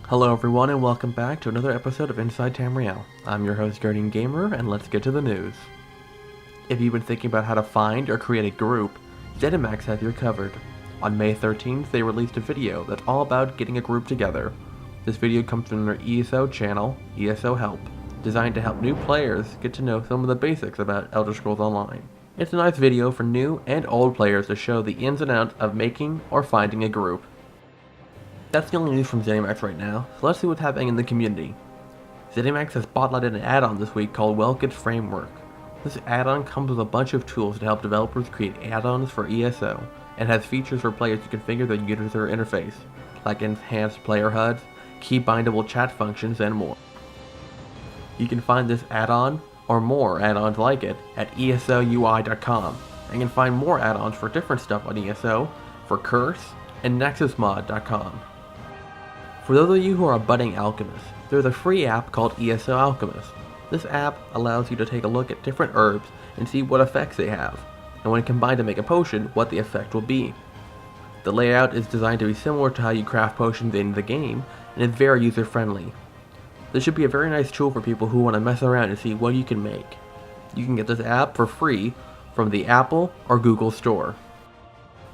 Hello everyone and welcome back to another episode of Inside Tamriel. I'm your host Guardiangamer and let's get to the news. If you've been thinking about how to find or create a group, ZeniMax has you covered. On May 13th they released a video that's all about getting a group together. This video comes from their ESO channel, ESO Help, designed to help new players get to know some of the basics about Elder Scrolls Online. It's a nice video for new and old players to show the ins and outs of making or finding a group. That's the only news from ZeniMax right now, so let's see what's happening in the community. ZeniMax has spotlighted an add-on this week called Wykkyd Framework. This add-on comes with a bunch of tools to help developers create add-ons for ESO, and has features for players to configure the user interface, like enhanced player HUDs, key bindable chat functions, and more. You can find this add-on, or more add-ons like it, at ESOUI.com, and can find more add-ons for different stuff on ESO, for Curse, and NexusMod.com. For those of you who are budding alchemists, there's a free app called ESO Alchemist. This app allows you to take a look at different herbs and see what effects they have, and when combined to make a potion, what the effect will be. The layout is designed to be similar to how you craft potions in the game, and is very user-friendly. This should be a very nice tool for people who want to mess around and see what you can make. You can get this app for free from the Apple or Google Store.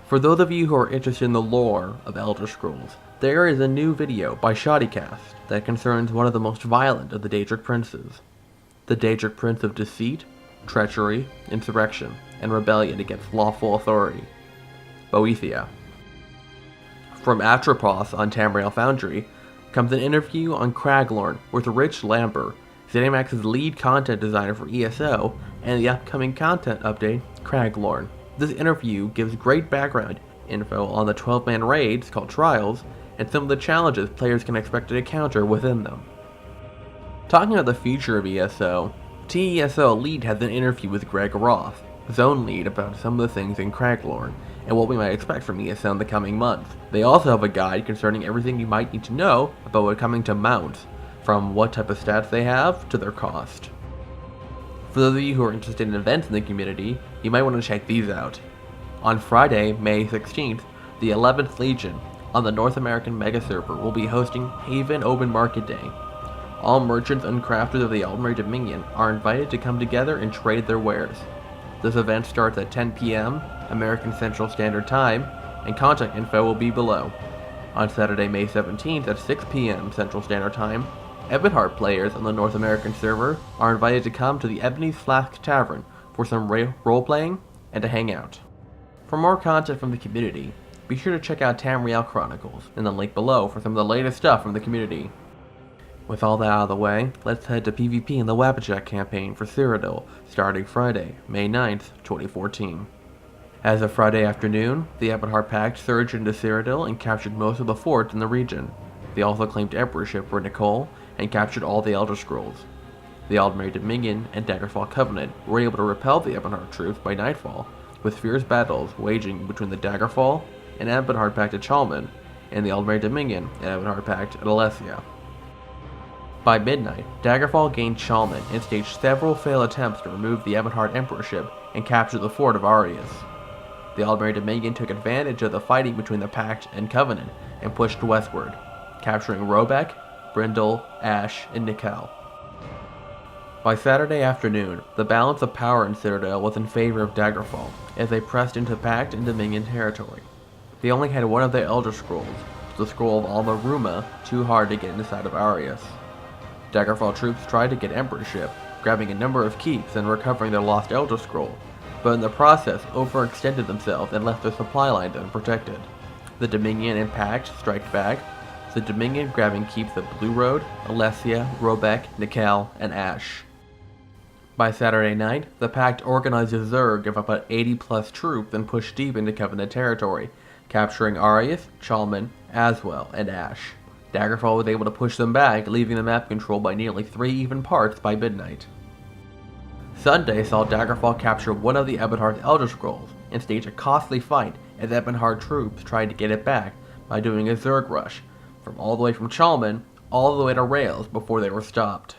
For those of you who are interested in the lore of Elder Scrolls, there is a new video by Shoddycast that concerns one of the most violent of the Daedric princes. The Daedric prince of deceit, treachery, insurrection, and rebellion against lawful authority, Boethiah. From Atropos on Tamriel Foundry comes an interview on Craglorn with Rich Lambert, ZeniMax's lead content designer for ESO, and the upcoming content update, Craglorn. This interview gives great background info on the 12-man raids called Trials, and some of the challenges players can expect to encounter within them. Talking about the future of ESO, TESO Elite has an interview with Greg Roth, zone lead, about some of the things in Craglorn, and what we might expect from ESO in the coming months. They also have a guide concerning everything you might need to know about what coming to mounts, from what type of stats they have to their cost. For those of you who are interested in events in the community, you might want to check these out. On Friday, May 16th, the 11th Legion on the North American Mega Server will be hosting Haven Open Market Day. All merchants and crafters of the Aldmeri Dominion are invited to come together and trade their wares. This event starts at 10 p.m. American Central Standard Time, and contact info will be below. On Saturday, May 17th at 6 p.m. Central Standard Time, Ebonheart players on the North American server are invited to come to the Ebony's Flask Tavern for some role-playing and to hang out. For more content from the community, be sure to check out Tamriel Chronicles in the link below for some of the latest stuff from the community. With all that out of the way, let's head to PvP in the Wabbajack campaign for Citadel starting Friday, May 9th, 2014. As of Friday afternoon, the Ebonheart Pact surged into Citadel and captured most of the forts in the region. They also claimed emperorship for Nicole and captured all the Elder Scrolls. The Aldmeri Dominion and Daggerfall Covenant were able to repel the Ebonheart troops by nightfall, with fierce battles waging between the Daggerfall and Ebonheart Pact at Chalman, and the Aldmeri Dominion and Ebonheart Pact at Alessia. By midnight, Daggerfall gained Chalman and staged several failed attempts to remove the Ebonheart Emperorship and capture the fort of Arius. The Aldmeri Dominion took advantage of the fighting between the Pact and Covenant and pushed westward, capturing Robeck, Brindle, Ash, and Nickel. By Saturday afternoon, the balance of power in Citadel was in favor of Daggerfall, as they pressed into Pact and Dominion territory. They only had one of their Elder Scrolls, the Scroll of Alma Ruma, too hard to get inside of Arius. Daggerfall troops tried to get Emperorship, grabbing a number of keeps and recovering their lost Elder Scroll, but in the process overextended themselves and left their supply lines unprotected. The Dominion and Pact striked back, the Dominion grabbing keeps of Blue Road, Alessia, Robeck, Nickel, and Ash. By Saturday night, the Pact organized a Zerg of about 80+ troops and pushed deep into Covenant territory, capturing Arius, Chalman, Aswell, and Ash. Daggerfall was able to push them back, leaving the map controlled by nearly 3 even parts by midnight. Sunday saw Daggerfall capture one of the Ebonheart's Elder Scrolls and stage a costly fight as Ebonheart troops tried to get it back by doing a Zerg rush, from all the way from Chalman all the way to Rails before they were stopped.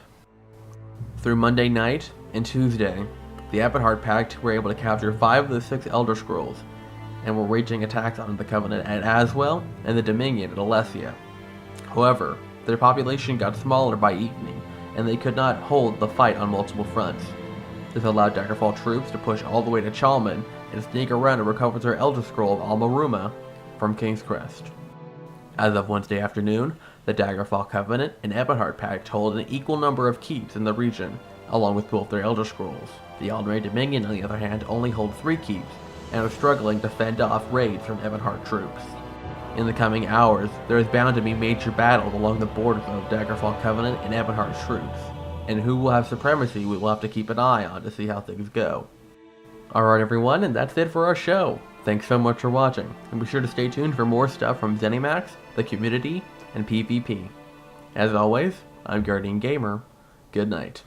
Through Monday night and Tuesday, the Ebonheart Pact were able to capture 5 of the 6 Elder Scrolls, and were waging attacks on the Covenant at Aswell and the Dominion at Alessia. However, their population got smaller by evening, and they could not hold the fight on multiple fronts. This allowed Daggerfall troops to push all the way to Chalman and sneak around and recover their Elder Scroll of Almaruma from King's Crest. As of Wednesday afternoon, the Daggerfall Covenant and Ebonheart Pact hold an equal number of keeps in the region, along with both their Elder Scrolls. The Aldmeri Dominion, on the other hand, only hold 3 keeps, and are struggling to fend off raids from Ebonheart troops. In the coming hours, there is bound to be major battles along the borders of Daggerfall Covenant and Ebonheart troops, and who will have supremacy we will have to keep an eye on to see how things go. Alright everyone, and that's it for our show. Thanks so much for watching, and be sure to stay tuned for more stuff from ZeniMax, the community, and PvP. As always, I'm Guardiangamer. Good night.